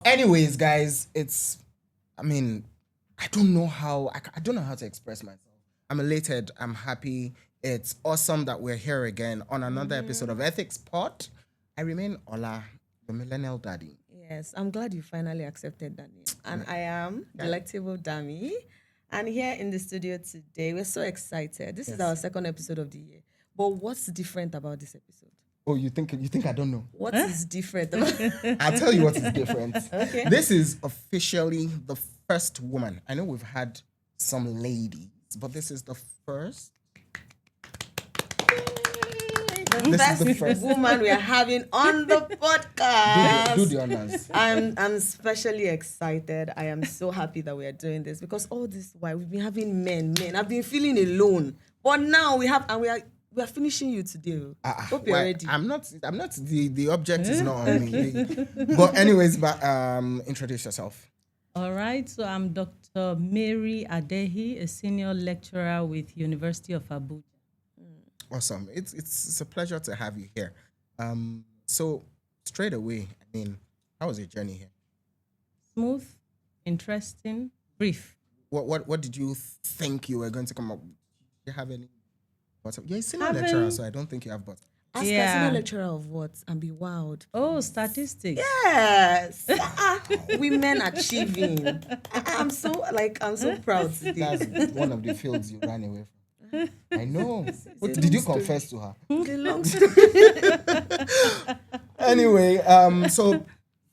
Anyways, guys, I don't know how I don't know how to express myself. I'm elated. I'm happy. It's awesome that we're here again on another episode of EthicsPod. I remain Ola, the millennial daddy. Yes, I'm glad you finally accepted that name. And I am Delectable Dami. And here in the studio today, we're so excited. This is our second episode of the year. But what's different about this episode? Oh, you think I don't know? What is different about I'll tell you what is different. Okay. This is officially the first woman. I know we've had some ladies, but this is the first. This is the first woman we are having on the podcast? Do the honors. I'm especially excited. I am so happy that we are doing this because all this while we've been having men. I've been feeling alone, but now we are finishing you today. Hope you're ready. I'm not. The object is not on me. But anyways, introduce yourself. All right. So I'm Dr. Mary Adehi, a senior lecturer with University of Abuja. Awesome. It's a pleasure to have you here. So straight away, how was your journey here? Smooth, interesting, brief. What did you think you were going to come up with? Do you have any? You're a senior lecturer, so I don't think you have but. Ask a senior lecturer of what and be wowed. Oh, statistics. Yes. Women achieving. I'm so proud today. That's one of the fields you ran away from. I know. Did you confess to her? It's a long story. Anyway, so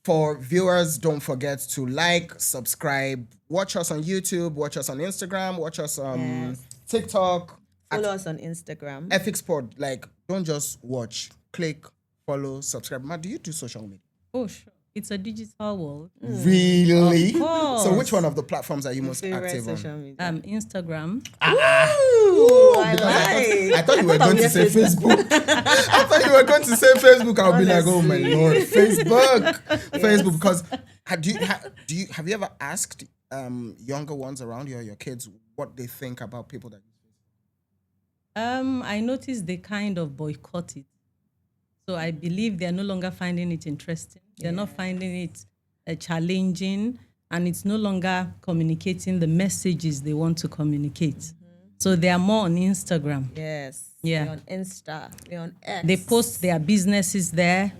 for viewers, don't forget to like, subscribe, watch us on YouTube, watch us on Instagram, watch us on TikTok. Follow us on Instagram. EthicsPod, don't just watch, click, follow, subscribe. Ma, do you do social media? Oh, sure. It's a digital world. Really? Of course. So which one of the platforms are you most Favorite active social on? media. Instagram. Ooh, I like. I thought you were going to say Facebook. I thought you were going to say Facebook. I'll be like, oh my Lord, Facebook. Facebook, because have you ever asked younger ones around you or your kids what they think about people that use Facebook? I noticed they kind of boycott it. So I believe they're no longer finding it interesting. They're not finding it challenging, and it's no longer communicating the messages they want to communicate. Mm-hmm. So they are more on Instagram. Yes. Yeah. We're on Insta. We're on X. They post their businesses there,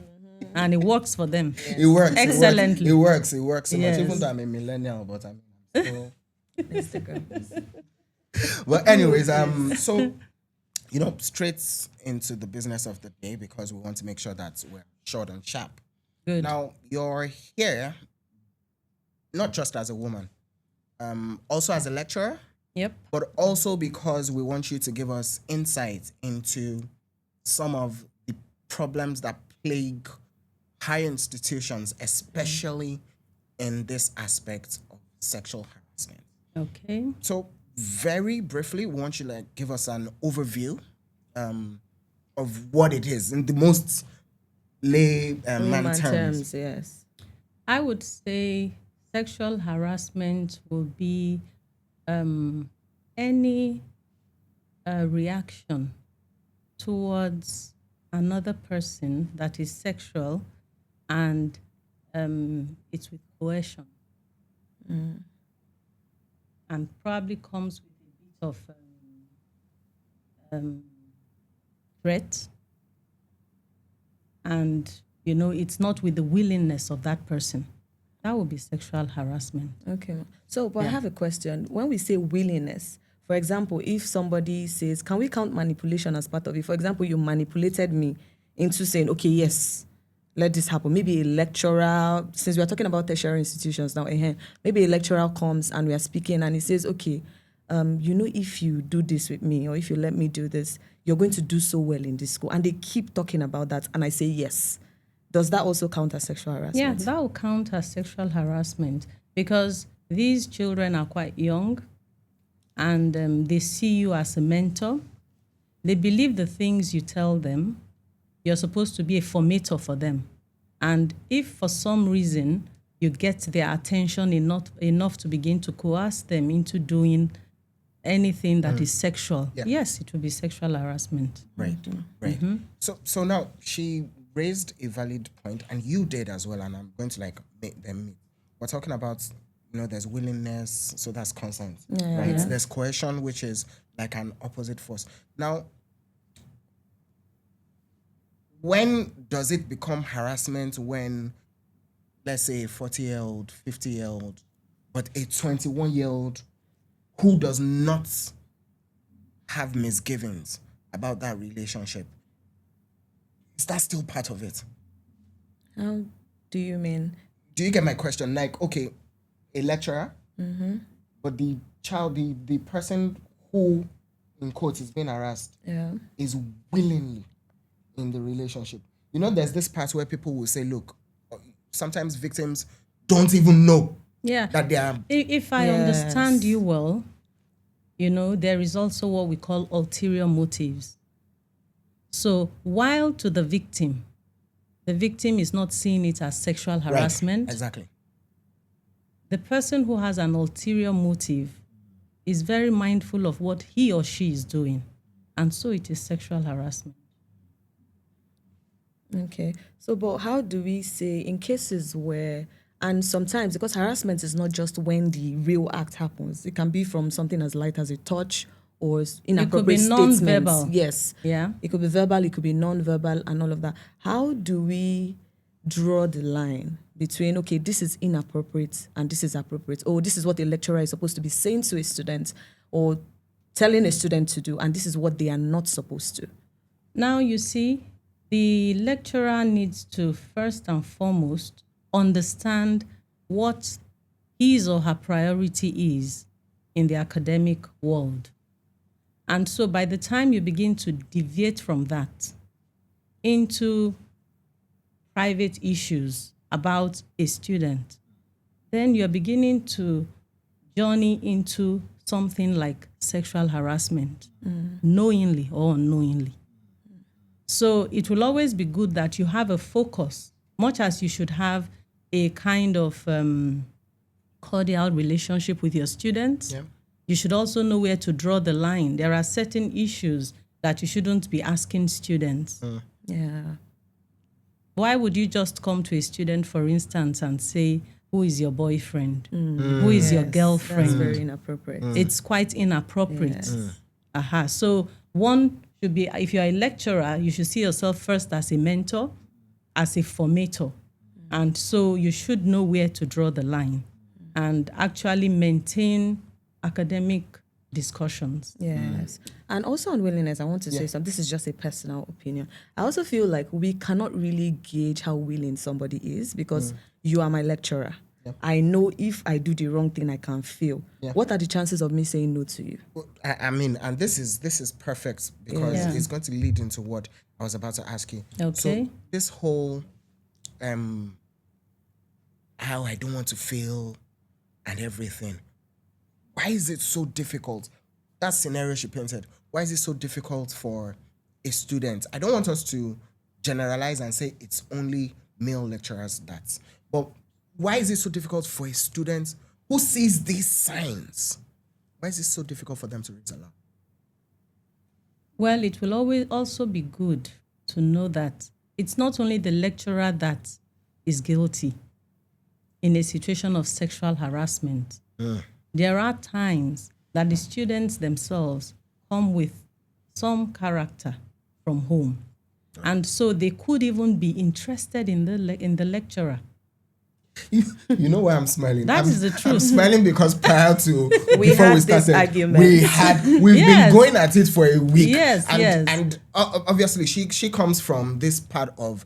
and it works for them. Yes. It works. Excellently. It works so much. Yes. Even though I'm a millennial, but I'm still... Instagram. Well, anyways, so... straight into the business of the day because we want to make sure that we're short and sharp. Good. Now, you're here not just as a woman, also as a lecturer. Yep. But also because we want you to give us insight into some of the problems that plague higher institutions, especially in this aspect of sexual harassment. Okay. So, very briefly, we want you to give us an overview of what it is in the most layman terms. Yes. I would say sexual harassment will be any reaction towards another person that is sexual and it's with coercion. And probably comes with a bit of threat. And, it's not with the willingness of that person. That would be sexual harassment. Okay. So, but I have a question. When we say willingness, for example, if somebody says, can we count manipulation as part of it? For example, you manipulated me into saying, okay, yes, let this happen. Maybe a lecturer, since we are talking about tertiary institutions now, maybe a lecturer comes and we are speaking and he says, okay, if you do this with me or if you let me do this, you're going to do so well in this school. And they keep talking about that. And I say, yes. Does that also count as sexual harassment? Yeah, that will count as sexual harassment because these children are quite young and they see you as a mentor. They believe the things you tell them. You're supposed to be a formator for them. And if for some reason you get their attention enough to begin to coerce them into doing anything that is sexual, yes, it will be sexual harassment. Right, right. So now she raised a valid point, and you did as well, and I'm going to like make them meet. We're talking about, there's willingness, so that's consent, right? Yeah. There's coercion, which is like an opposite force. Now, when does it become harassment? When, let's say, a 40-year-old, 50-year-old, but a 21-year-old who does not have misgivings about that relationship, is that still part of it? How do you mean? Do you get my question? Like, okay, a lecturer, but the child, the person who, in quotes, is being harassed, is willingly in the relationship. There's this part where people will say, look, sometimes victims don't even know that they are. If I understand you well, there is also what we call ulterior motives. So while to the victim is not seeing it as sexual harassment. Right, exactly. The person who has an ulterior motive is very mindful of what he or she is doing. And so it is sexual harassment. Okay. So, but how do we say in cases where, and sometimes, because harassment is not just when the real act happens, it can be from something as light as a touch or inappropriate statements. Non-verbal. Yes. Yeah. It could be verbal, it could be non-verbal, and all of that. How do we draw the line between, okay, this is inappropriate and this is appropriate, or this is what a lecturer is supposed to be saying to a student or telling a student to do, and this is what they are not supposed to? Now, you see, the lecturer needs to first and foremost understand what his or her priority is in the academic world. And so by the time you begin to deviate from that into private issues about a student, then you're beginning to journey into something like sexual harassment, knowingly or unknowingly. So it will always be good that you have a focus, much as you should have a kind of cordial relationship with your students. Yeah. You should also know where to draw the line. There are certain issues that you shouldn't be asking students. Yeah. Why would you just come to a student, for instance, and say, who is your boyfriend? Who is your girlfriend? That's very inappropriate. It's quite inappropriate. So one should be, if you're a lecturer, you should see yourself first as a mentor, as a formator. And so you should know where to draw the line and actually maintain academic discussions. Yes. And also on willingness, I want to say something. This is just a personal opinion. I also feel like we cannot really gauge how willing somebody is because you are my lecturer. I know if I do the wrong thing, I can fail. What are the chances of me saying no to you? Well, I mean, and this is perfect because it's going to lead into what I was about to ask you. Okay. So this whole how I don't want to fail and everything. Why is it so difficult? That scenario she painted. Why is it so difficult for a student? I don't want us to generalize and say it's only male lecturers but why is it so difficult for a student who sees these signs? Why is it so difficult for them to read aloud? Well, it will always also be good to know that it's not only the lecturer that is guilty in a situation of sexual harassment. There are times that the students themselves come with some character from home. And so they could even be interested in the lecturer. You know why I'm smiling? That is the truth. I'm smiling because prior to before we had this started, argument. we've Yes. been going at it for a week. Yes, and obviously she comes from this part of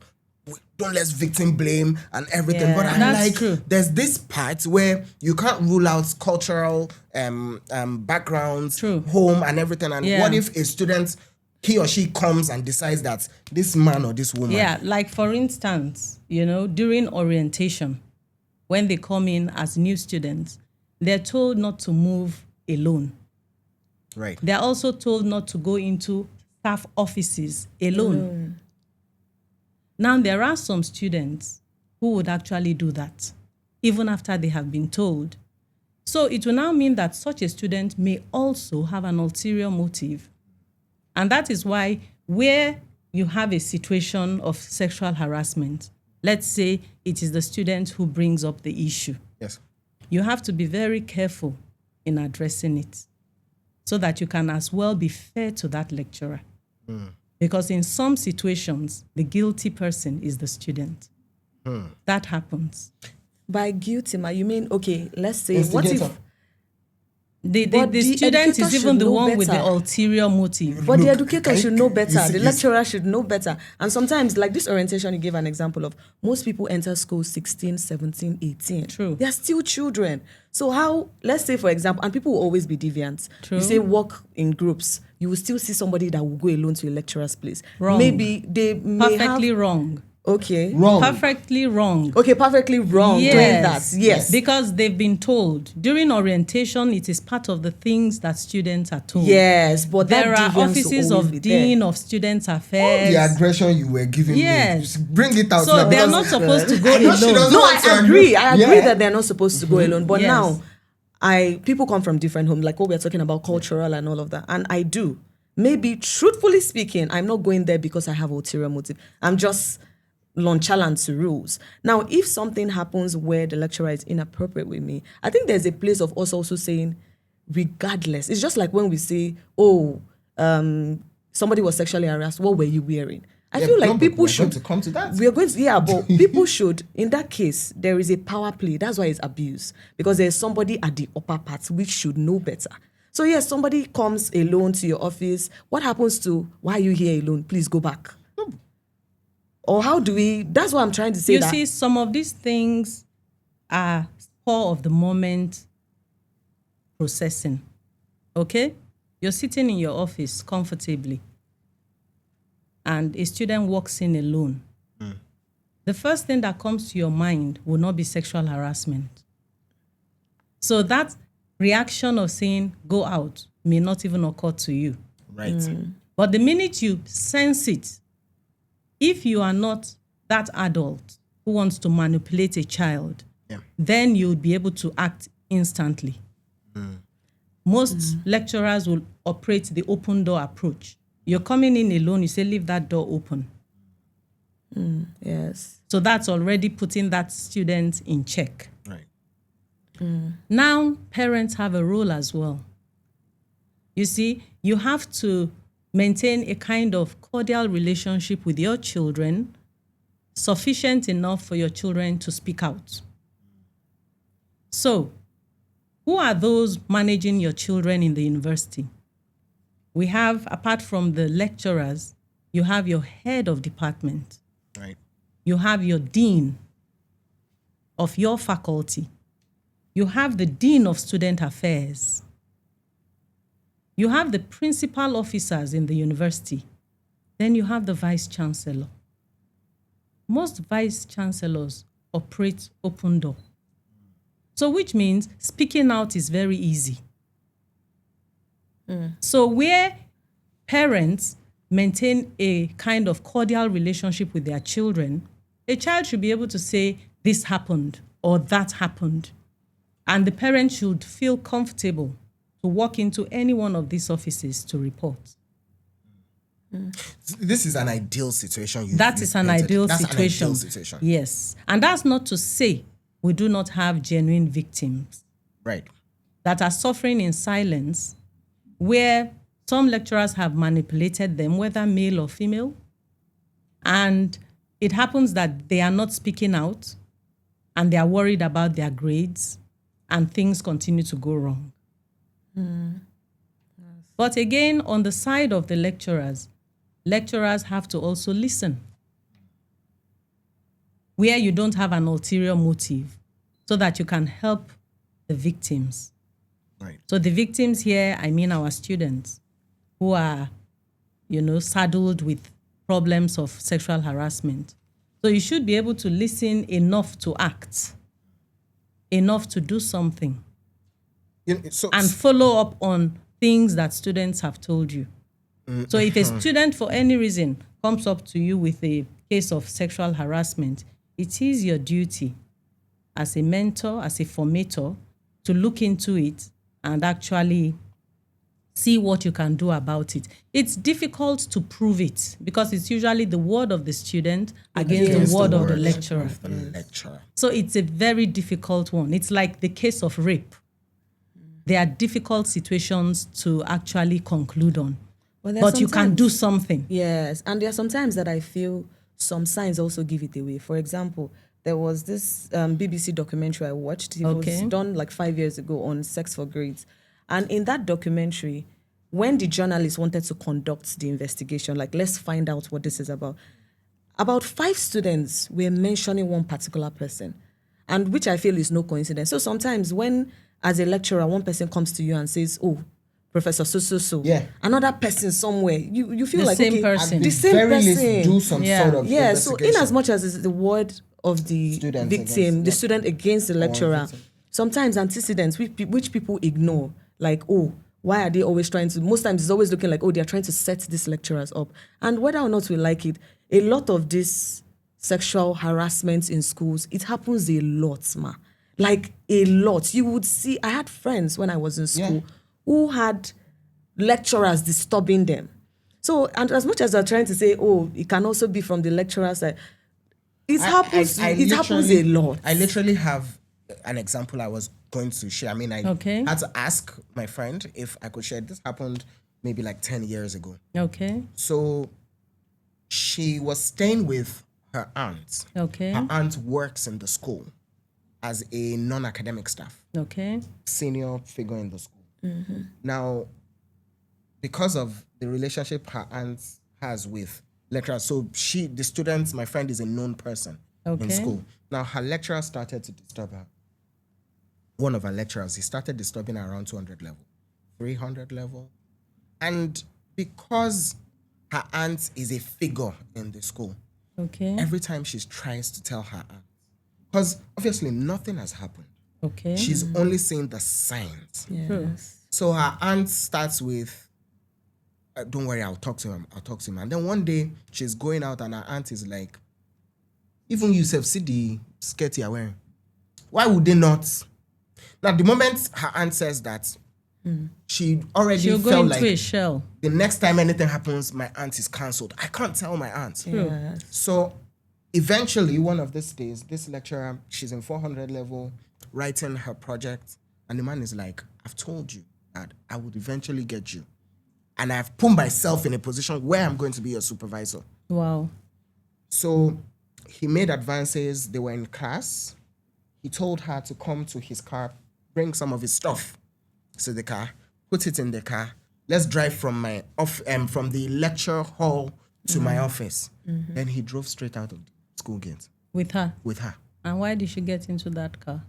don't let's victim blame and everything. Yeah, but I'm that's like, true. there's this part where you can't rule out cultural backgrounds, True. home and everything. And Yeah. what if a student, he or she comes and decides that this man or this woman, Yeah, like for instance, during orientation, when they come in as new students, they're told not to move alone. right? They're also told not to go into staff offices alone. Now, there are some students who would actually do that, even after they have been told. So it will now mean that such a student may also have an ulterior motive. And that is why where you have a situation of sexual harassment, let's say it is the student who brings up the issue. Yes. You have to be very careful in addressing it so that you can as well be fair to that lecturer. Because in some situations, the guilty person is the student. That happens. By guilty, you mean, okay, let's say, what Instigator. if... The student educator is even should the know one with the better. ulterior motive. But the Look, educator should know better. you The see- lecturer should know better. And sometimes, like this orientation you gave an example of, most people enter school 16, 17, 18. True. They are still children. So how, let's say, for example, and people will always be deviant. True. You say work in groups. You will still see somebody that will go alone to a lecturer's place. Wrong. Maybe they may Perfectly have... wrong. Okay. Wrong. Perfectly wrong. Okay, perfectly wrong doing that. Yes. Because they've been told during orientation, it is part of the things that students are told. Yes, but There that are deviance will offices always of be dean there. of students All affairs. the aggression you were giving Yes. me, bring it out So now. they are because not supposed to go I know she alone. doesn't No, want to I agree. I agree Yeah. that they're not supposed to go alone. But Yes. now, people come from different homes, like what we're talking about, cultural and all of that. And I do. Maybe, truthfully speaking, I'm not going there because I have ulterior motive. I'm just nonchalant to rules. Now, if something happens where the lecturer is inappropriate with me, I think there's a place of us also saying, regardless. It's just like when we say, somebody was sexually harassed, what were you wearing? I Yeah, feel no, like but people we're should... going to come to that. We are going to, but people should, in that case, there is a power play. That's why it's abuse. Because there's somebody at the upper part which should know better. So yes, somebody comes alone to your office. What happens to, why are you here alone? Please go back. Or how do we, that's what I'm trying to say. You that, see, some of these things are spur of the moment processing. Okay? You're sitting in your office comfortably, and a student walks in alone. The first thing that comes to your mind will not be sexual harassment. So that reaction of saying, go out, may not even occur to you. Right. But the minute you sense it, if you are not that adult who wants to manipulate a child, then you'll be able to act instantly. Most lecturers will operate the open door approach. You're coming in alone, you say, leave that door open. yes. So that's already putting that student in check. Right. Now, parents have a role as well. You see, you have to maintain a kind of cordial relationship with your children, sufficient enough for your children to speak out. So, who are those managing your children in the university? We have, apart from the lecturers, you have your head of department. Right. You have your dean of your faculty. You have the dean of student affairs. You have the principal officers in the university. Then you have the vice chancellor. Most vice chancellors operate open door. So which means speaking out is very easy. So where parents maintain a kind of cordial relationship with their children, a child should be able to say, this happened or that happened. And the parent should feel comfortable to walk into any one of these offices to report. This is an ideal situation. That is an ideal That's situation. An ideal situation. Yes. And that's not to say we do not have genuine victims Right. that are suffering in silence, where some lecturers have manipulated them, whether male or female. And it happens that they are not speaking out and they are worried about their grades and things continue to go wrong. But again, on the side of the lecturers have to also listen, where you don't have an ulterior motive, so that you can help the victims. Right. So the victims here, I mean our students who are, saddled with problems of sexual harassment. So you should be able to listen enough to act, enough to do something, and follow up on things that students have told you. So if a student for any reason comes up to you with a case of sexual harassment, it is your duty as a mentor, as a formator, to look into it and actually see what you can do about it. It's difficult to prove it because it's usually the word of the student against the word of the lecturer. So it's a very difficult one. It's like the case of rape. There are difficult situations to actually conclude on. But you can do something. Yes, and there are sometimes that I feel some signs also give it away. For example, there was this BBC documentary I watched. It was done like 5 years ago on sex for grades. And in that documentary, when the journalists wanted to conduct the investigation, like, let's find out what this is about 5 students were mentioning one particular person, and which I feel is no coincidence. So sometimes when, as a lecturer, one person comes to you and says, oh, Professor so, another person somewhere, you feel the like, same okay, person. the same person. Do some sort of Yeah, so investigation. in as much as it's the word of the victim, the student against the lecturer, sometimes antecedents which people ignore, like, oh, why are they always trying to, most times it's always looking like, oh, they're trying to set these lecturers up. And whether or not we like it, a lot of this sexual harassment in schools, it happens a lot, ma. Like, a lot. You would see, I had friends when I was in school who had lecturers disturbing them. So, and as much as they're trying to say, oh, it can also be from the lecturer side, it happens a lot. I literally have an example I was going to share. I mean, I had to ask my friend if I could share. This happened maybe like 10 years ago. Okay. So she was staying with her aunt. Okay. Her aunt works in the school as a non-academic staff. Okay. Senior figure in the school. Mm-hmm. Now, because of the relationship her aunt has with lecturers, so the student, my friend, is a known person in school. Now, her lecturer started to disturb her. One of her lecturers, he started disturbing her around 200 level, 300 level. And because her aunt is a figure in the school, every time she tries to tell her aunt, because obviously nothing has happened. She's only seeing the signs. Yes. So her aunt starts with, don't worry, I'll talk to him. And then one day she's going out and her aunt is like, even you see the skirt you're wearing. Why would they not? Now, the moment her aunt says that, she already felt like a shell. The next time anything happens, my aunt is cancelled. I can't tell my aunt. Yes. So eventually, one of these days, this lecturer, she's in 400 level, writing her project, and the man is like, I've told you that I would eventually get you. And I've put myself in a position where I'm going to be your supervisor. Wow. So he made advances. They were in class. He told her to come to his car, bring some of his stuff to the car, put it in the car. Let's drive from from the lecture hall to my office. Mm-hmm. Then he drove straight out of the school gate. With her? With her. And why did she get into that car?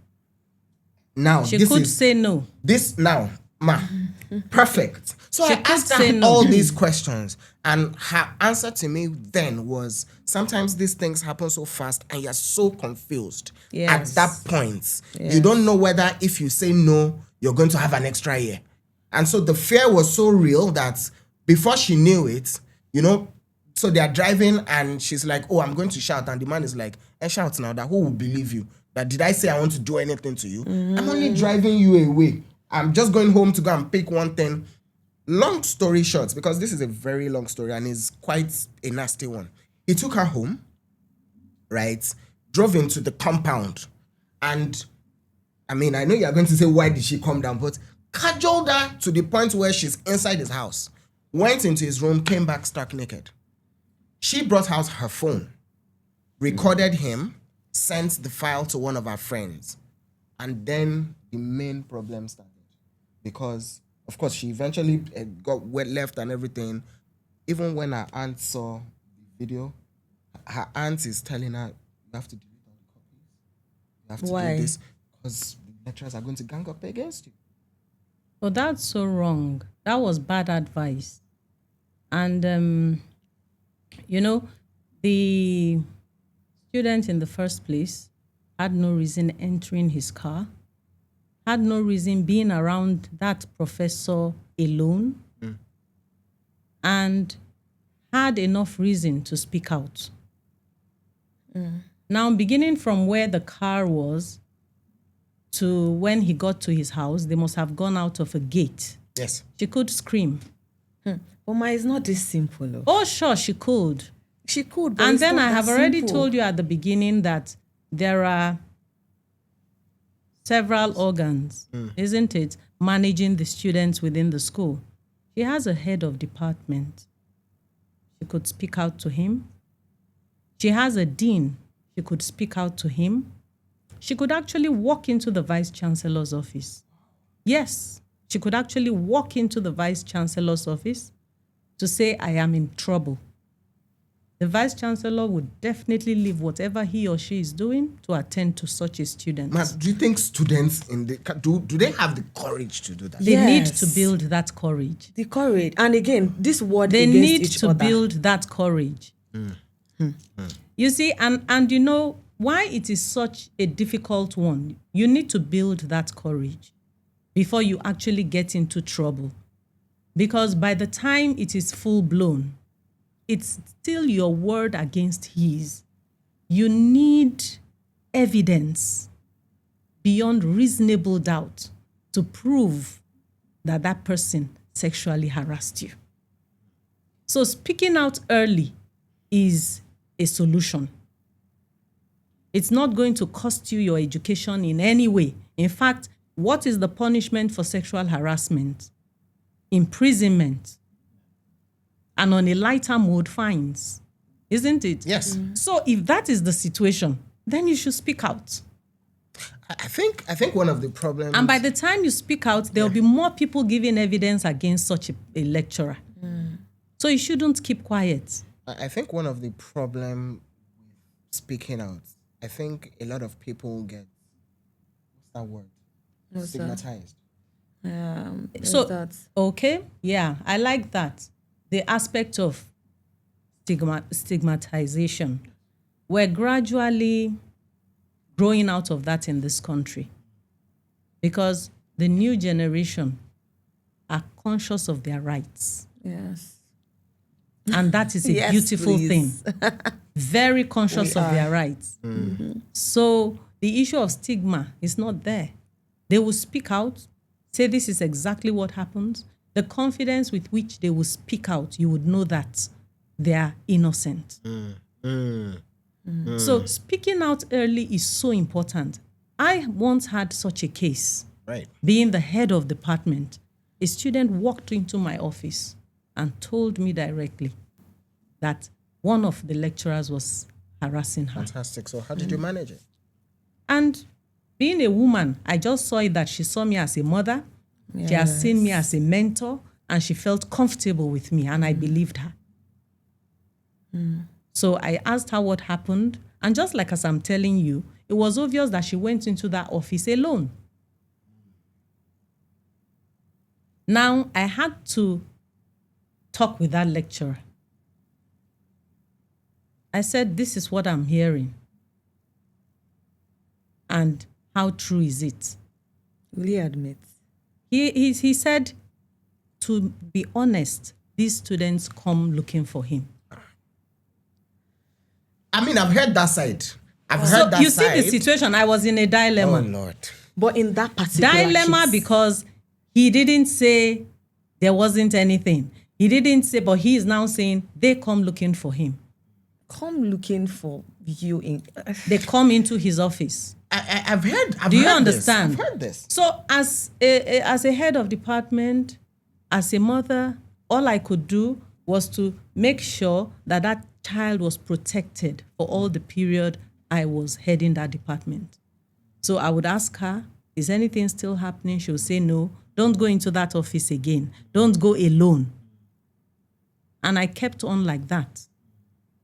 Now, she could say no. Perfect. So I asked her all these questions, and her answer to me then was, sometimes these things happen so fast and you're so confused at that point. You don't know whether if you say no, you're going to have an extra year. And so the fear was so real that before she knew it, so they're driving and she's like, oh, I'm going to shout. And the man is like, shout now, that who will believe you? That did I say I want to do anything to you? Mm-hmm. I'm only driving you away. I'm just going home to go and pick one thing. Long story short, because this is a very long story and is quite a nasty one. He took her home, right? Drove into the compound. And, I mean, I know you're going to say, why did she come down? But cajoled her to the point where she's inside his house. Went into his room, came back stark naked. She brought out her phone, recorded him, sent the file to one of her friends. And then the main problem started. Because, of course, she eventually got left and everything. Even when her aunt saw the video, her aunt is telling her, you have to delete all the copies. You have to do this because the lecturers are going to gang up against you. Well, that's so wrong. That was bad advice. And, the student in the first place had no reason entering his car, had no reason being around that professor alone, and had enough reason to speak out. Now, beginning from where the car was to when he got to his house, they must have gone out of a gate Yes. She could scream. But it's not this simple. Though. Oh, sure, she could. She could. But And it's then not I that have already simple. told you at the beginning that there are several organs, isn't it, managing the students within the school. She has a head of department. She could speak out to him. She has a dean. She could speak out to him. She could actually walk into the vice chancellor's office. Yes, she could actually walk into the vice chancellor's office to say, I am in trouble. The vice chancellor would definitely leave whatever he or she is doing to attend to such a student. Ma'am, do you think students do they have the courage to do that? They need Yes. to build that courage. The courage. And again, this word They against need each to other. build that courage. You see, and you know why it is such a difficult one. You need to build that courage before you actually get into trouble. Because by the time it is full blown, it's still your word against his. You need evidence beyond reasonable doubt to prove that that person sexually harassed you. So speaking out early is a solution. It's not going to cost you your education in any way. In fact, what is the punishment for sexual harassment? Imprisonment. And on a lighter mode, fines. Isn't it? Yes. So if that is the situation, then you should speak out. I think one of the problems. And by the time you speak out, there will be more people giving evidence against such a lecturer. So you shouldn't keep quiet. I think one of the problem speaking out, I think a lot of people get, what's that word? What's that? Stigmatized. So, that. okay, yeah, I like that. The aspect of stigmatization. We're gradually growing out of that in this country because the new generation are conscious of their rights. Yes. And that is a Yes, beautiful please. thing. Very conscious of their rights. So the issue of stigma is not there. They will speak out, say this is exactly what happened. The confidence with which they will speak out, you would know that they are innocent. So speaking out early is so important. I once had such a case. Right. Being the head of department, a student walked into my office and told me directly that one of the lecturers was harassing her. Fantastic. So how did you manage it? And being a woman, I just saw it that she saw me as a mother. She has seen me as a mentor, and she felt comfortable with me, and I believed her. So I asked her what happened, and just like as I'm telling you, it was obvious that she went into that office alone. Now, I had to talk with that lecturer. I said, this is what I'm hearing. And how true is it? Will you admit? He said, to be honest, these students come looking for him. I mean, I've heard that side. I've So heard that you side. see the situation, I was in a dilemma. Oh, Lord. But in that particular Dilemma case, because he didn't say there wasn't anything. He didn't say, but he is now saying they come looking for him. come looking for you in. They come into his office. I've heard. Do you understand? I've heard this. So as a head of department, as a mother, all I could do was to make sure that that child was protected for all the period I was heading that department. So I would ask her, is anything still happening? She would say, no, don't go into that office again. Don't go alone. And I kept on like that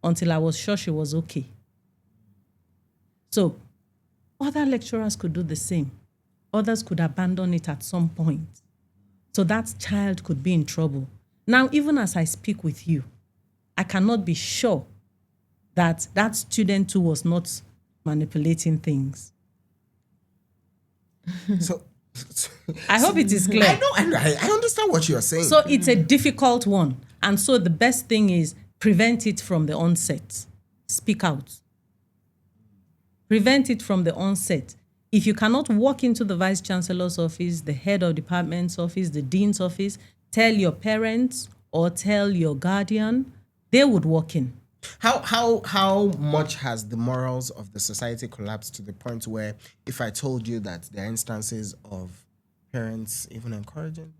until I was sure she was okay. So other lecturers could do the same. Others could abandon it at some point. So that child could be in trouble. Now, even as I speak with you, I cannot be sure that that student too was not manipulating things. So I hope it is clear. I know. I understand what you are saying. So it's a difficult one. And so the best thing is prevent it from the onset. Speak out. Prevent it from the onset. If you cannot walk into the vice chancellor's office, the head of department's office, the dean's office, tell your parents or tell your guardian, they would walk in. How much has the morals of the society collapsed to the point where if I told you that there are instances of parents even encouraging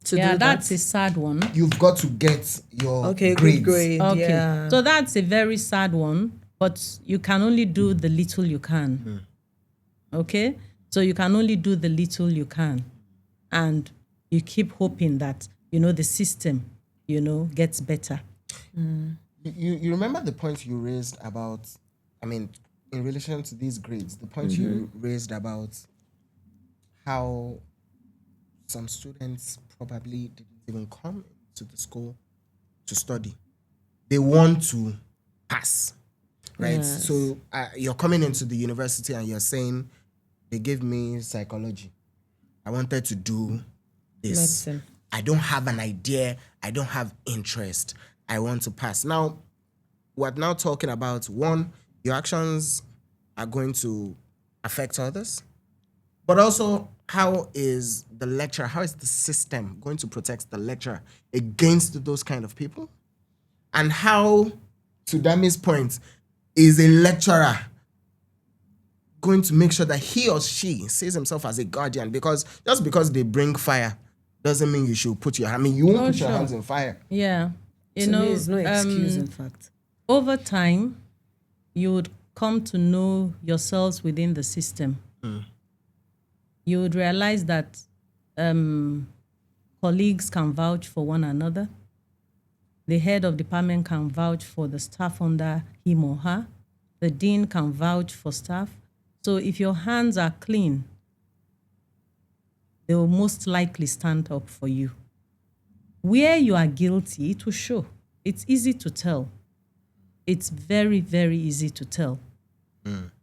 To Yeah, do that's that. a sad one. you've got to get your Okay, grades. good grade. Okay, Yeah. so that's a very sad one, but you can only do the little you can. Okay, so you can only do the little you can, and you keep hoping that the system gets better. You remember the point you raised about, I mean, in relation to these grades, the point you raised about how some students probably didn't even come to the school to study. They want to pass, right? Yes. So you're coming into the university and you're saying, they gave me psychology. I wanted to do this. Medicine. I don't have an idea. I don't have interest. I want to pass. Now, we're now talking about, one, your actions are going to affect others, but also how is the system going to protect the lecturer against those kind of people? And how, to Dami's point, is a lecturer going to make sure that he or she sees himself as a guardian? Because just because they bring fire doesn't mean you should put your hand. I mean, you won't put your hands in fire. Yeah, To me, it's no excuse, in fact. over time, you would come to know yourselves within the system. You would realize that colleagues can vouch for one another. The head of department can vouch for the staff under him or her. The dean can vouch for staff. So if your hands are clean, they will most likely stand up for you. Where you are guilty, it will show. It's easy to tell. It's very, very easy to tell.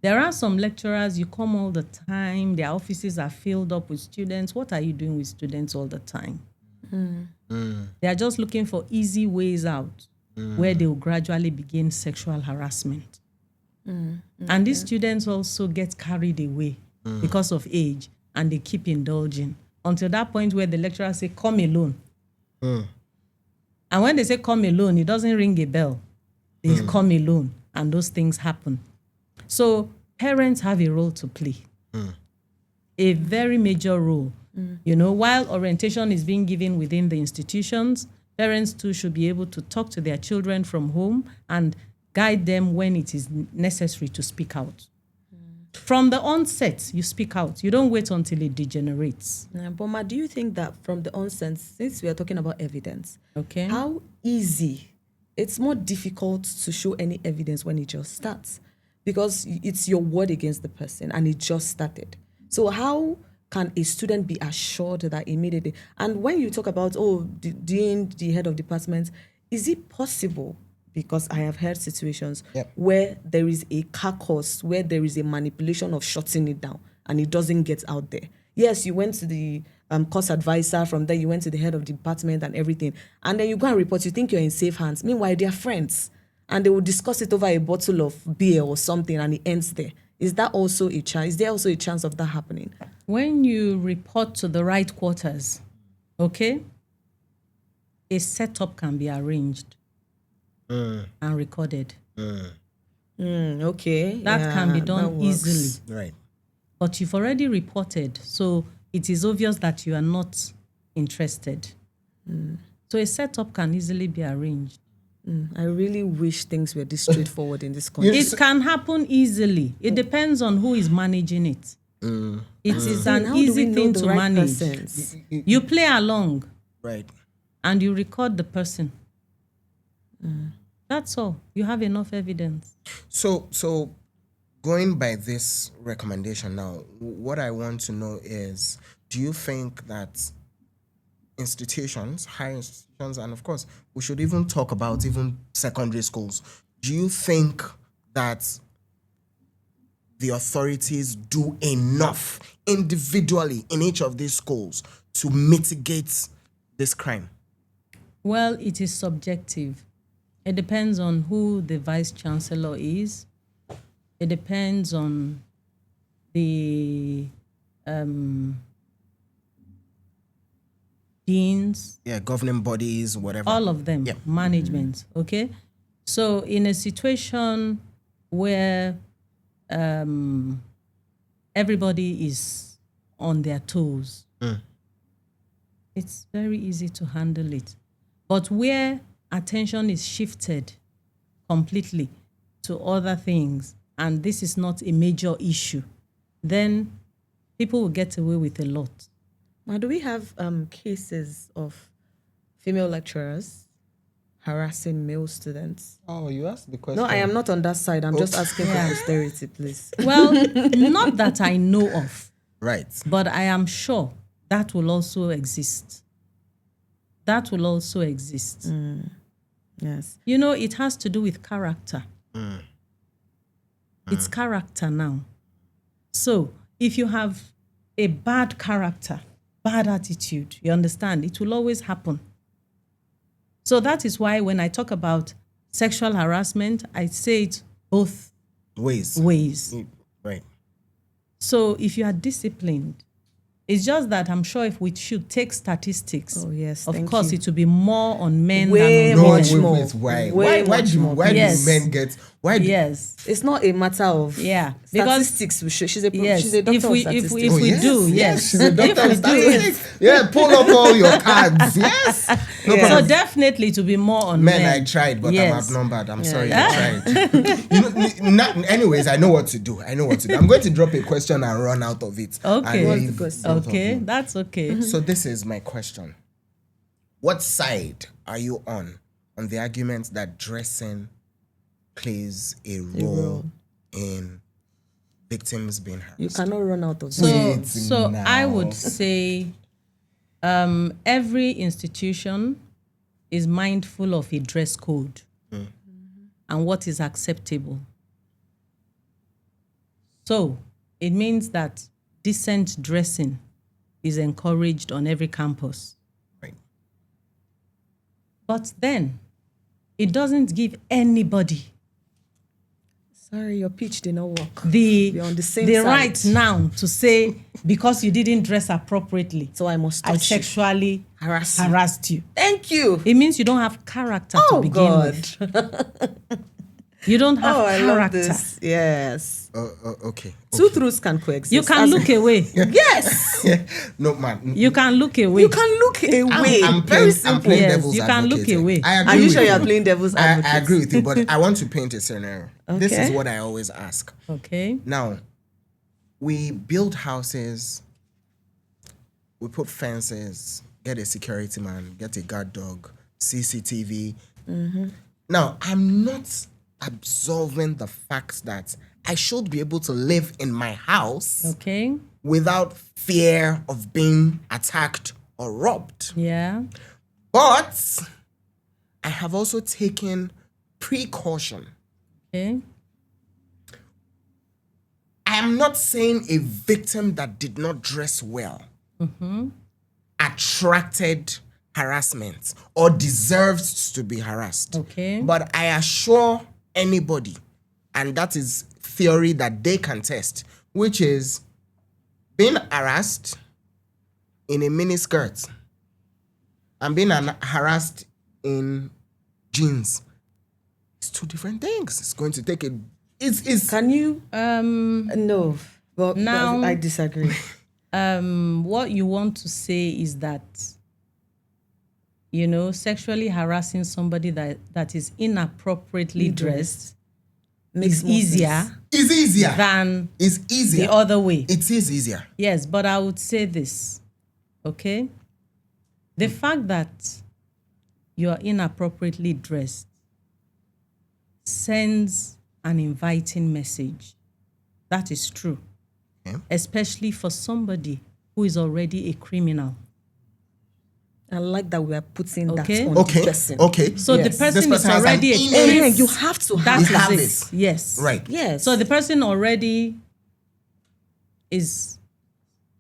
There are some lecturers, you come all the time, their offices are filled up with students. What are you doing with students all the time? They are just looking for easy ways out where they will gradually begin sexual harassment. And these students also get carried away because of age, and they keep indulging until that point where the lecturer say, come alone. And when they say come alone, it doesn't ring a bell. They come alone, and those things happen. So parents have a role to play, a very major role. While orientation is being given within the institutions, parents too should be able to talk to their children from home and guide them when it is necessary to speak out. From the onset, you speak out. You don't wait until it degenerates. But Ma, do you think that from the onset, since we are talking about evidence, Okay. how easy, it's more difficult to show any evidence when it just starts, because it's your word against the person and it just started. So how can a student be assured that immediately? And when you talk about, the dean, the head of department, is it possible? Because I have heard situations where there is a carcass, where there is a manipulation of shutting it down and it doesn't get out there. Yes, you went to the course advisor, from there you went to the head of department and everything, and then you go and report, you think you're in safe hands. Meanwhile, they're friends and they will discuss it over a bottle of beer or something, and it ends there. Is that also a chance? Is there also a chance of that happening? When you report to the right quarters, okay, a setup can be arranged and recorded. Okay. That can be that done works. easily. Right. But you've already reported, so it is obvious that you are not interested. So a setup can easily be arranged. I really wish things were this straightforward in this country. It can happen easily. It depends on who is managing it. It is And an how do we easy know thing the to right manage. persons? You play along Right. and you record the person. That's all. You have enough evidence. So going by this recommendation now, what I want to know is, do you think that institutions, higher institutions, and of course, we should even talk about even secondary schools, do you think that the authorities do enough individually in each of these schools to mitigate this crime? Well, it is subjective. It depends on who the vice chancellor is. It depends on the deans, Yeah, governing bodies, whatever. all of them, Yeah. management, okay? So in a situation where everybody is on their toes, it's very easy to handle it. But where attention is shifted completely to other things, and this is not a major issue, then people will get away with a lot. Now, do we have cases of female lecturers harassing male students? Oh, you asked the question. No, I am not on that side. I'm just asking for Yeah. posterity, please. Well, not that I know of, Right. but I am sure that will also exist. That will also exist. Yes. You know, it has to do with character. It's character now. So if you have a bad character, bad attitude, you understand, it will always happen. So that is why when I talk about sexual harassment, I say it both Ways. ways. Right. So if you are disciplined, it's just that I'm sure if we should take statistics, Oh, yes, of thank course you. it will be more on men Way than on No, women. much more. why? Way Why much more. do Yes. men get? Why? Yes. It's not a matter of Yeah, because- statistics. She's a Yes. she's a doctor If we- of if statistics. we do, yes. She's a doctor If of we do, statistics. Yeah, pull up all your cards. Yes. No Yeah. So problem. definitely to be more on Men, men. I tried, but Yes. I'm outnumbered. I'm sorry, I tried. Anyways, I know what to do. I'm going to drop a question and run out of it. Okay. and What's the leave question? both of Okay, you. that's okay. So this is my question. What side are you on the argument that dressing plays a role in victims being harassed? You cannot run out of So, that. so now. I would say every institution is mindful of a dress code and what is acceptable. So it means that decent dressing is encouraged on every campus. Right. But then it doesn't give anybody Sorry, your pitch did not work. the We're on the same the side. right now to say because you didn't dress appropriately, So I must I touch you. sexually Harass you. harassed you. Thank you. It means you don't have character to Oh begin God. with. You don't have Oh, I character. love this. Yes. Okay. Two truths can coexist. You can look away. Yes. No, man. You can look away. You can look away. I'm Very playing, I'm simple. playing Yes, devil's you can look advocate. away. I agree Are you with sure you're playing devil's advocate? I agree with you, but I want to paint a scenario. This is Okay. what I always ask. Okay. Now, we build houses, we put fences, get a security man, get a guard dog, CCTV. Now, I'm not absolving the fact that I should be able to live in my house Okay. without fear of being attacked or robbed. Yeah. But I have also taken precaution. Okay. I am not saying a victim that did not dress well attracted harassment or deserves to be harassed. Okay. But I assure anybody, and that is theory that they can test, which is being harassed in a mini skirt and being harassed in jeans. It's two different things. It's going to take a. It's Can you? No. But Now- I disagree. What you want to say is that, you know, sexually harassing somebody that is inappropriately dressed Makes is more easier sense. It's easier. than It's easier. the other way. It is easier. Yes, but I would say this, okay? The fact that you are inappropriately dressed sends an inviting message. That is true. Okay. Especially for somebody who is already a criminal. I like that we are putting Okay. that on Okay. the person. Okay. So Yes. the person This is person has already an a innate- Yeah, you have to That have You have is it. Yes. Right. Yes. So the person already is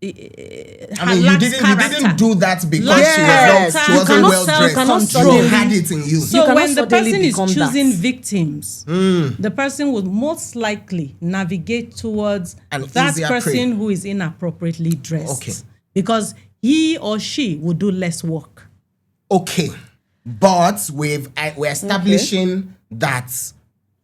I mean, you didn't do that because Yes. she wasn't well dressed. You had it in you. So cannot when the suddenly person is become choosing that. victims, the person would most likely navigate towards An that easier person prey. who is inappropriately dressed. Okay. Because he or she will do less work. Okay, but we're establishing that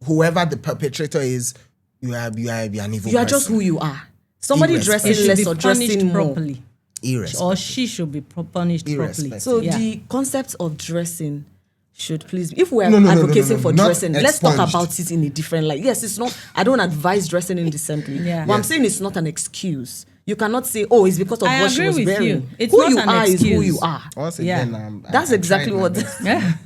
whoever the perpetrator is, you are an evil You are person. just who you are. Somebody Irrespective. It dressing should less be or punished dressing more. properly. Irrespective. Or she should be punished properly. Irrespective. So Yeah. the concept of dressing should please, if we're No, advocating for not dressing, let's talk expunged. about it in a different light. Yes, it's not, I don't advise dressing indecently. Yeah. But I'm Yes. saying it's not an excuse. You cannot say, oh, it's because of I what she agree was with wearing. you. It's who not you an are is who excuse. you are. Once Yeah. again, That's exactly tried what my this- best.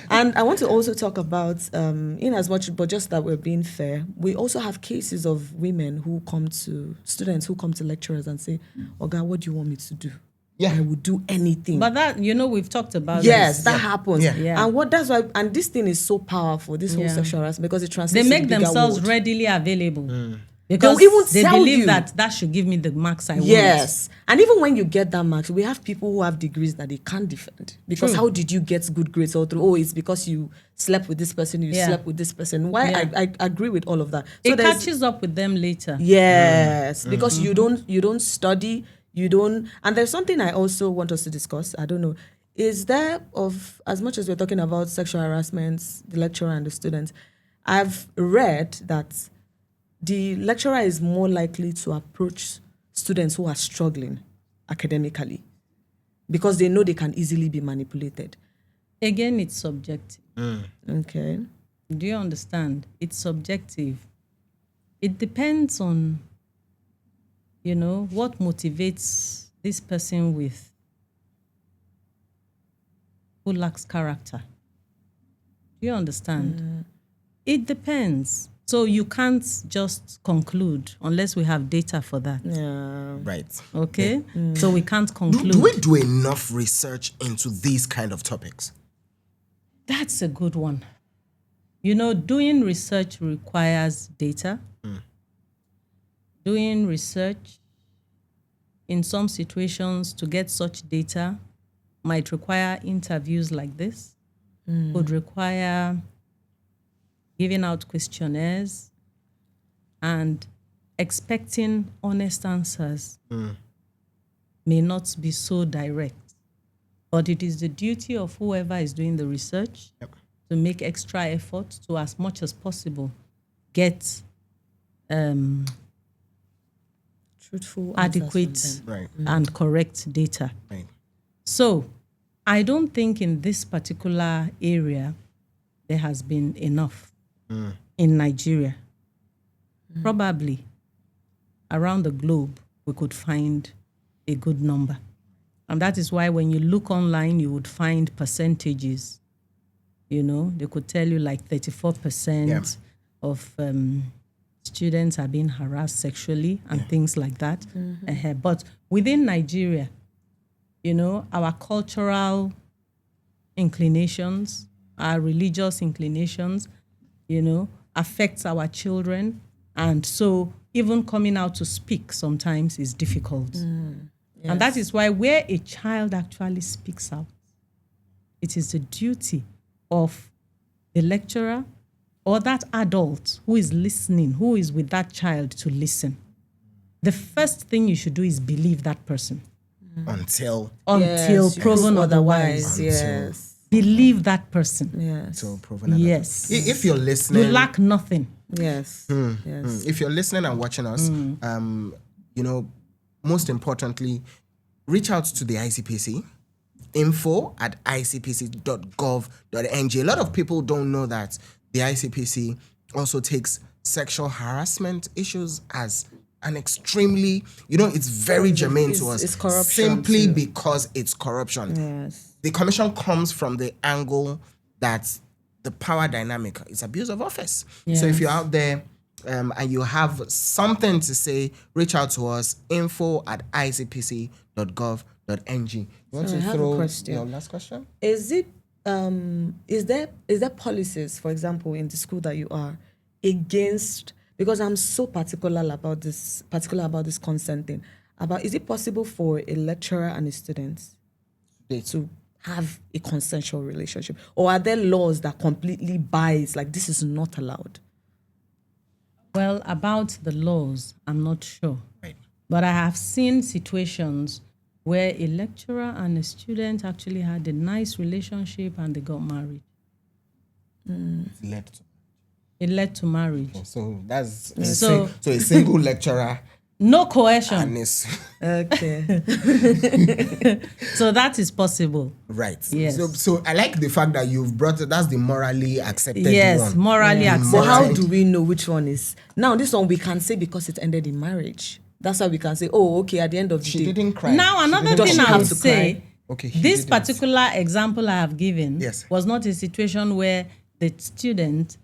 And I want to also talk about, in as much, but just that we're being fair, we also have cases of women who come to, students who come to lecturers and say, Oga, what do you want me to do? Yeah. I would do anything. But that, we've talked about Yes, this. that happens. Yeah. Yeah. And that's why, and this thing is so powerful, this whole Yeah. sexual harassment, because it They translates make to the bigger themselves world. readily available. Because They'll even they sell believe you. that should give me the marks I want. Yes. And even when you get that marks, we have people who have degrees that they can't defend. Because True. how did you get good grades all through? Oh, it's because you slept with this person, you Yeah. slept with this person. Why? Yeah. I agree with all of that. So It there's- catches up with them later. Yes, because you don't study, you don't, and there's something I also want us to discuss. I don't know. Is there, of as much as we're talking about sexual harassment, the lecturer and the students, I've read that the lecturer is more likely to approach students who are struggling academically because they know they can easily be manipulated. Again, it's subjective. Okay. Do you understand? It's subjective. It depends on, what motivates this person with who lacks character. Do you understand? It depends. So you can't just conclude unless we have data for that. Yeah. Right. Okay? So we can't conclude. Do we do enough research into these kind of topics? That's a good one. Doing research requires data. Doing research in some situations to get such data might require interviews like this, could require giving out questionnaires and expecting honest answers may not be so direct. But it is the duty of whoever is doing the research to make extra effort to, as much as possible, get Truthful answers adequate from them. Right. and correct data. Right. So I don't think in this particular area there has been enough in Nigeria. Probably around the globe we could find a good number. And that is why when you look online, you would find percentages. They could tell you like 34% of students are being harassed sexually and things like that. But within Nigeria, our cultural inclinations, our religious inclinations, affects our children. And so even coming out to speak sometimes is difficult. And that is why where a child actually speaks out, it is the duty of the lecturer or that adult who is listening, who is with that child to listen. The first thing you should do is believe that person Until Yes, you proven prove otherwise. Yes. Believe that person. Yes. proven otherwise. Yes. If you're listening, You lack nothing. Yes. Yes. if you're listening and watching us, most importantly, reach out to the ICPC, info@icpc.gov.ng. A lot of people don't know that the ICPC also takes sexual harassment issues as an extremely, it's very germane to us. It's corruption Simply too. because it's corruption. Yes. The commission comes from the angle that the power dynamic is abuse of office. So if you're out there and you have something to say, reach out to us, info@icpc.gov.ng. You want So I to have a throw question. your last question? Is there policies, for example, in the school that you are, against, because I'm so particular about this consent thing. Is it possible for a lecturer and a student to have a consensual relationship, or are there laws that completely bias, like this is not allowed? Well, about the laws, I'm not sure. Right. But I have seen situations where a lecturer and a student actually had a nice relationship and they got married. It led to marriage. So that's So- so a single lecturer No coercion. and is Okay. So that is possible. right. Yes. So I like the fact that you've brought it. That's the morally accepted Yes, one. morally So accepted. how do we know which one is? Now, this one we can say because it ended in marriage. That's why we can say, oh, okay, at the end of the She day. didn't cry. Now, She another didn't thing she I have would to say, cry? Okay, he this didn't. particular example I have given Yes. was not a situation where the student,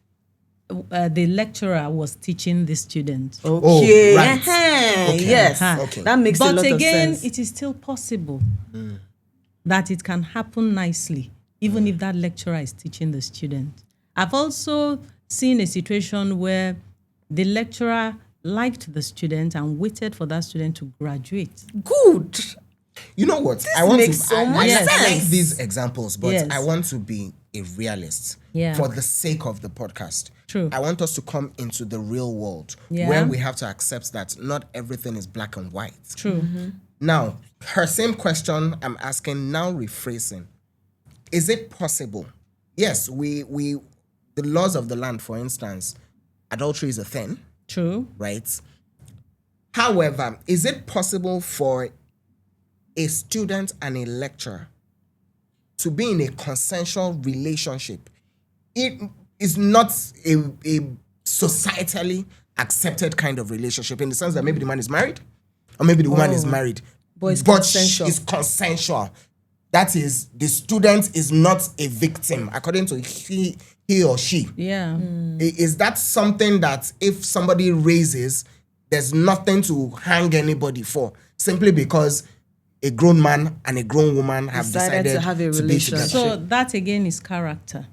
the lecturer was teaching the student. Okay. Oh, right. Okay. Yes. Okay. That makes a But lot again, of sense. it is still possible that it can happen nicely, even if that lecturer is teaching the student. I've also seen a situation where the lecturer liked the student and waited for that student to graduate. Good. You know what? makes so much I like sense. these examples, but Yes. I want to be a realist Yeah. for the sake of the podcast. True. I want us to come into the real world Yeah. where we have to accept that not everything is black and white. True. Now, her same question I'm asking, now rephrasing. Is it possible? Yes, we the laws of the land, for instance, adultery is a thing, True. right? However, is it possible for a student and a lecturer to be in a consensual relationship? It is not a societally accepted kind of relationship, in the sense that maybe the man is married or maybe the woman is married, But it's but consensual. it's consensual. That is, the student is not a victim according to he or she. Yeah. Is that something that if somebody raises, there's nothing to hang anybody for, simply because a grown man and a grown woman have Decided decided to have a be relationship. together? So that again is character.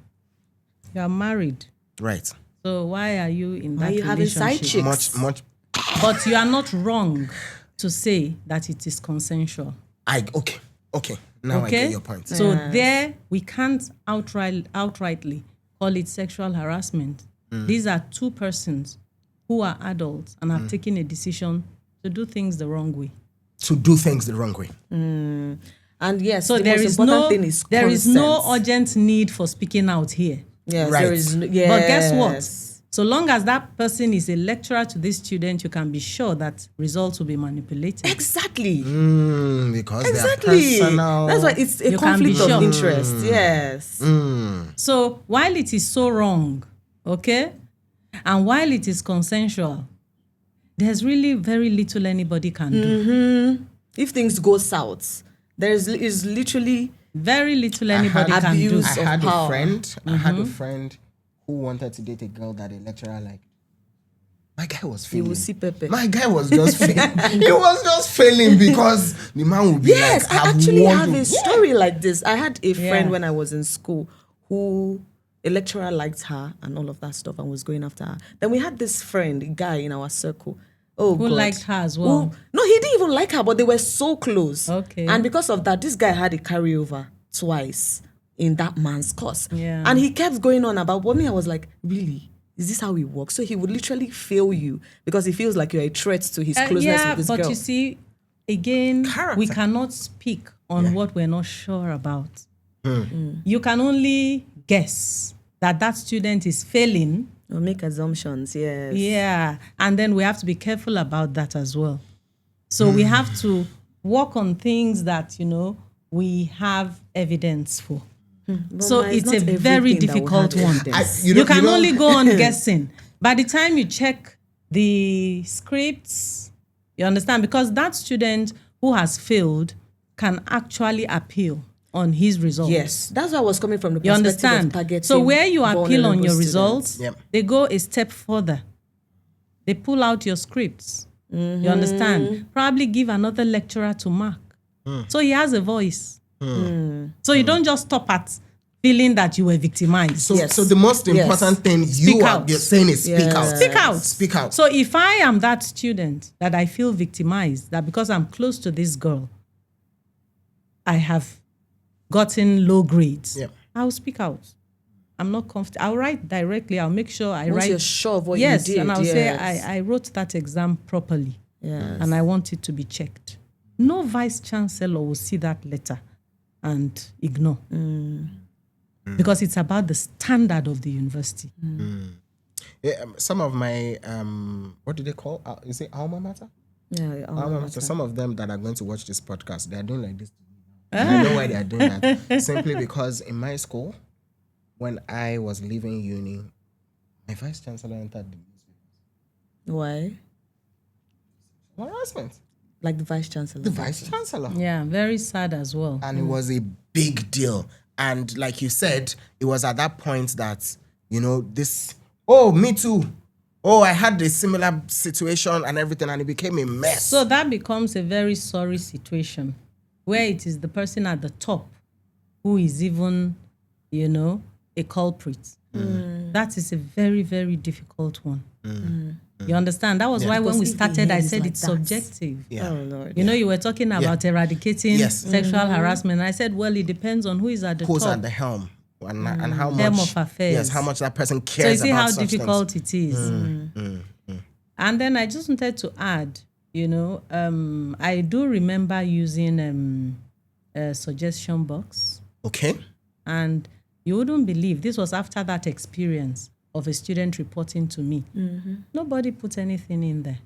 You are married. Right. So why are you in Why that are you having side relationship? chicks? Much. But you are not wrong to say that it is consensual. Okay. Now I Okay? get your point. So there we can't outrightly call it sexual harassment. These are two persons who are adults and have taken a decision to do things the wrong way. To do things the wrong way. And yes, So the there most is important no thing is there is no consent. urgent need for speaking out here. Yes, Right. there is. Yes. But guess what? So long as that person is a lecturer to this student, you can be sure that results will be manipulated. Exactly. Because Exactly. they're personal. That's why it's a You can be conflict of sure. interest. Yes. So while it is so wrong, okay, and while it is consensual, there's really very little anybody can do. If things go south, there is literally Very little anybody had can do. abuse. I had power. a friend. I had a friend who wanted to date a girl that a lecturer liked. My guy was you failing. will see Pepe. My guy was just failing. He was just failing because the man would be Yes, like, I "I've actually warned have you." a story like this. I had a friend Yeah. when I was in school who a lecturer liked her and all of that stuff and was going after her. Then we had this friend, a guy in our circle. Oh, Who God. liked her as well? No, he didn't even like her, but they were so close. Okay. And because of that, this guy had a carryover twice in that man's course. Yeah. And he kept going on about what me. I was like, really? Is this how it works? So he would literally fail you because he feels like you're a threat to his closeness Yeah, with this but girl. you see, again, Character. we cannot speak on what we're not sure about. You can only guess that that student is failing. Or make assumptions, yes. Yeah, and then we have to be careful about that as well. So we have to work on things that, we have evidence for. So Ma, it's not a very everything that we difficult have one. evidence. You can only go on guessing. By the time you check the scripts, you understand? Because that student who has failed can actually appeal on his results. Yes, that's why I was coming from the You perspective understand? of targeting So where you appeal on vulnerable your students. results, Yep. they go a step further. They pull out your scripts. You understand? Probably give another lecturer to mark. So he has a voice. So you don't just stop at feeling that you were victimized. So the most important thing you're saying is speak out. Speak out. Speak out. So if I am that student that I feel victimized, that because I'm close to this girl, I have gotten low grades, I'll speak out. I'm not comfortable. I'll write directly. I'll make sure I Once write. you're sure of what you did. And I'll say I wrote that exam properly. Yes. And I want it to be checked. No vice chancellor will see that letter and ignore. Because it's about the standard of the university. Yeah, some of my, what do they call? Is it alma mater? Yeah, Alma mater. Some of them that are going to watch this podcast, they are doing like this. I know why they are doing that. Simply because in my school, when I was leaving uni, my vice chancellor entered the newspaper. Why? Harassment. Like the vice chancellor. The vice chancellor. Yeah, very sad as well. And it was a big deal. And like you said, it was at that point that, me too. Oh, I had a similar situation and everything, and it became a mess. So that becomes a very sorry situation where it is the person at the top who is even, a culprit. That is a very, very difficult one. You understand? That was why when we started, I said it's subjective. Yeah. Oh, Lord. You were talking about eradicating sexual harassment. I said, well, it depends on who is at the Who's top. at the helm and how much. Helm of affairs. Yes, how much that person So cares you see about how such difficult things. it is. And then I just wanted to add, I do remember using a suggestion box. Okay. And you wouldn't believe, this was after that experience of a student reporting to me. Nobody put anything in there.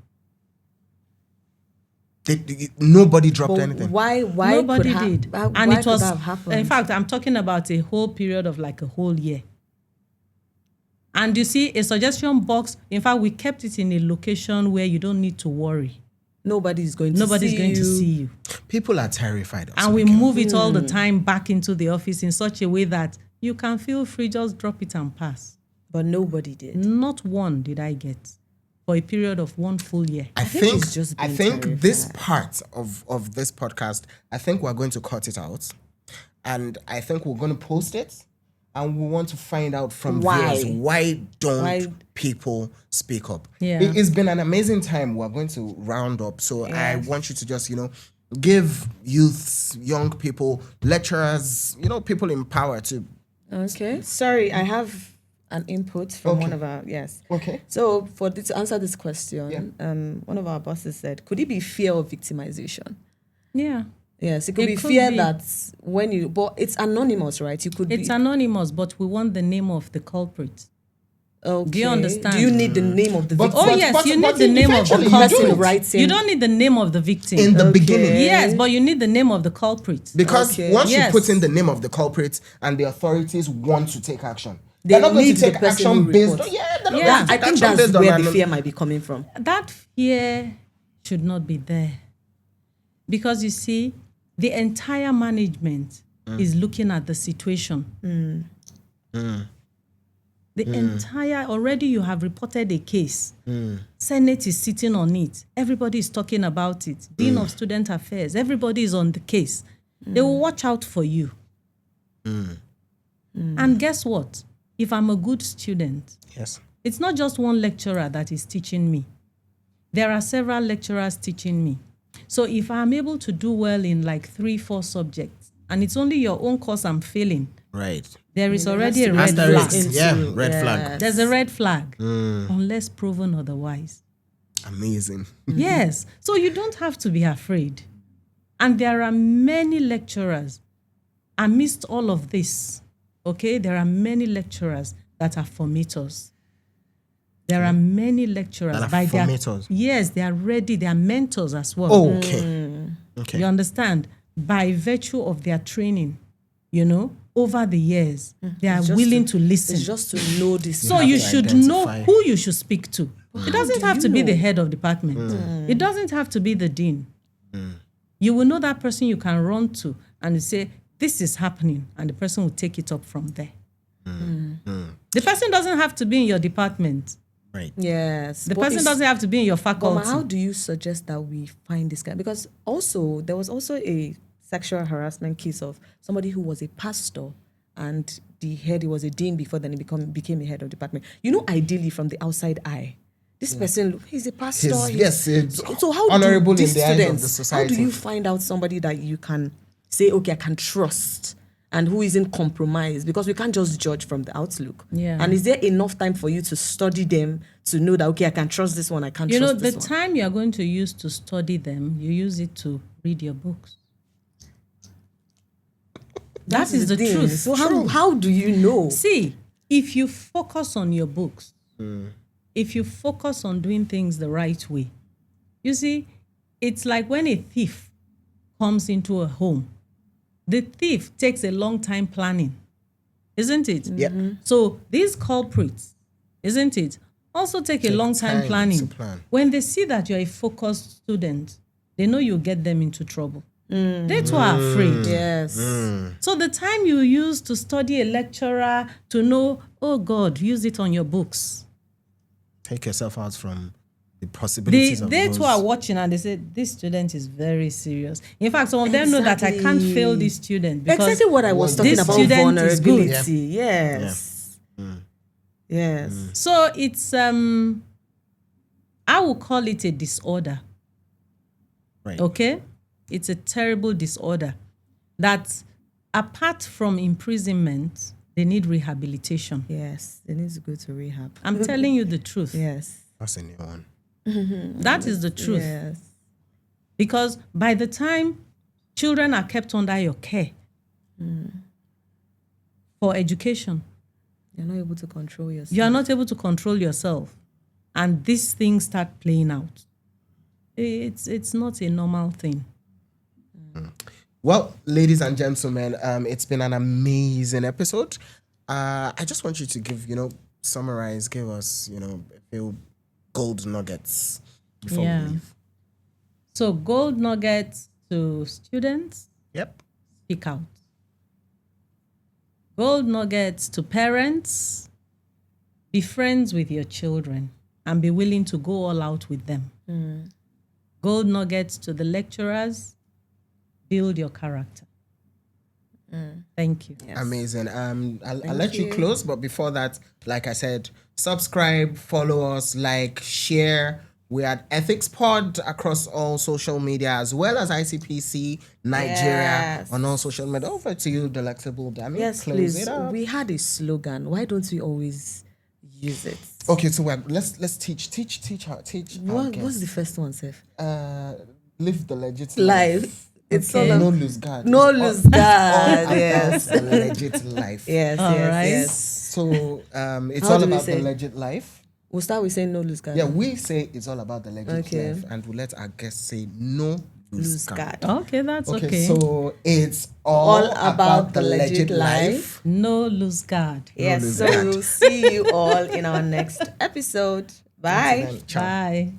Nobody dropped But anything. Why Nobody could did. Why And it was, could that have happened? in fact, I'm talking about a whole period of like a whole year. And you see, a suggestion box, in fact, we kept it in a location where you don't need to worry. Nobody's going to see you. People are terrified of And we speaking. move it all the time back into the office in such a way that you can feel free, just drop it and pass. But nobody did. Not one did I get for a period of 1 full year. I think it's just being this terrified. part of this podcast, I think we're going to cut it out. And I think we're going to post it. And we want to find out from viewers, why don't people speak up? Yeah. It's been an amazing time. We're going to round up. So I want you to just, give youths, young people, lecturers, people in power to. Okay. Sorry, I have an input from one of our, Okay. So to answer this question, one of our bosses said, could it be fear of victimization? Yeah. Yes, it could be fear that but it's anonymous, right? It's anonymous, but we want the name of the culprit. Okay. Do you understand? Do you need the name of the victim? You need the name of the person culprit. writing. You don't need the name of the victim. In the beginning. Yes, but you need the name of the culprit. Because once you put in the name of the culprit and the authorities want to take action, They're not going need to take the person action who based reports. on... they're not Yeah. going to I take think action that's based on... where the fear might be coming from. That fear should not be there. Because you see, the entire management is looking at the situation. The entire, already you have reported a case. Senate is sitting on it. Everybody is talking about it. Dean of Student Affairs, everybody is on the case. They will watch out for you. And guess what? If I'm a good student, Yes. it's not just one lecturer that is teaching me. There are several lecturers teaching me. So if I'm able to do well in like 3-4 subjects, and it's only your own course I'm failing, Right. there is already a red Asterisk. flag. Yeah, red flag. There's a red flag, unless proven otherwise. Amazing. Yes. So you don't have to be afraid. And there are many lecturers amidst all of this. Okay, there are many lecturers that are formators. There are many lecturers That are by their formators? yes, they are ready. They are mentors as well. Okay. Okay. You understand? By virtue of their training, over the years, they are willing to listen. It's just to know this. So you should know identify. who you should speak to. It doesn't have to be the head of department. It doesn't have to be the dean. You will know that person you can run to and say, this is happening, and the person will take it up from there. The person doesn't have to be in your department. Right. Yes. The person doesn't have to be in your But faculty. how do you suggest that we find this guy? Because also, there was also a sexual harassment case of somebody who was a pastor and the head, he was a dean before, then he became a head of department. You know, ideally from the outside eye, this person, he's a pastor. So how honorable do these in the eyes of students, the society. how do you find out somebody that you can say, okay, I can trust, and who isn't compromised? Because we can't just judge from the outlook. Yeah. And is there enough time for you to study them to know that, okay, I can trust this one, I can't trust this one? The time you're going to use to study them, you use it to read your books. That is the truth. So how do you know? See, if you focus on your books, if you focus on doing things the right way, you see, it's like when a thief comes into a home. The thief takes a long time planning, isn't it? Yeah. So these culprits, isn't it, also take a long time planning. When they see that you're a focused student, they know you'll get them into trouble. They too are afraid. Yes. So the time you use to study a lecturer to know, oh God, use it on your books. Take yourself out from the possibilities of They those. too are watching and they say, this student is very serious. In fact, some of them know that I can't fail this student. Because exactly what I was talking this about, student is good. vulnerability. Yes. Yes. So it's, I will call it a disorder. Right. Okay? It's a terrible disorder that apart from imprisonment, they need rehabilitation. Yes. They need to go to rehab. I'm telling you the truth. Yes. That's a new one. That is the truth. Yes. Because by the time children are kept under your care for education, You're not able to control yourself. you are not able to control yourself. And these things start playing out. It's not a normal thing. Well, ladies and gentlemen, it's been an amazing episode. I just want you to give us, a few gold nuggets before we leave. So gold nuggets to students, Yep. speak out. Gold nuggets to parents, be friends with your children and be willing to go all out with them. Gold nuggets to the lecturers, build your character. Thank you. Yes. Amazing. I'll let you close, but before that, like I said, subscribe, follow us, like, share. We're at EthicsPod across all social media, as well as ICPC Nigeria on all social media. Over to you, Delectable Dami. Yes, Close please. it up. We had a slogan. Why don't we always use it? Okay, so let's teach our What's the first one, Seth? live the legit Life. It's Okay. all No lose guard. No It's lose all guard. about Yes. the legit life. Yes. All Yes. right. Yes. So it's How all do we about the say? legit life. We'll start with saying no lose guard. Yeah, we say it's all about the legit Okay. life, and we'll let our guests say no lose Lose guard. guard. Okay, that's Okay, okay. so it's all about the legit life. No lose guard. Yes. lose So guard. we'll see you all in our next episode. Bye. Ciao. Bye.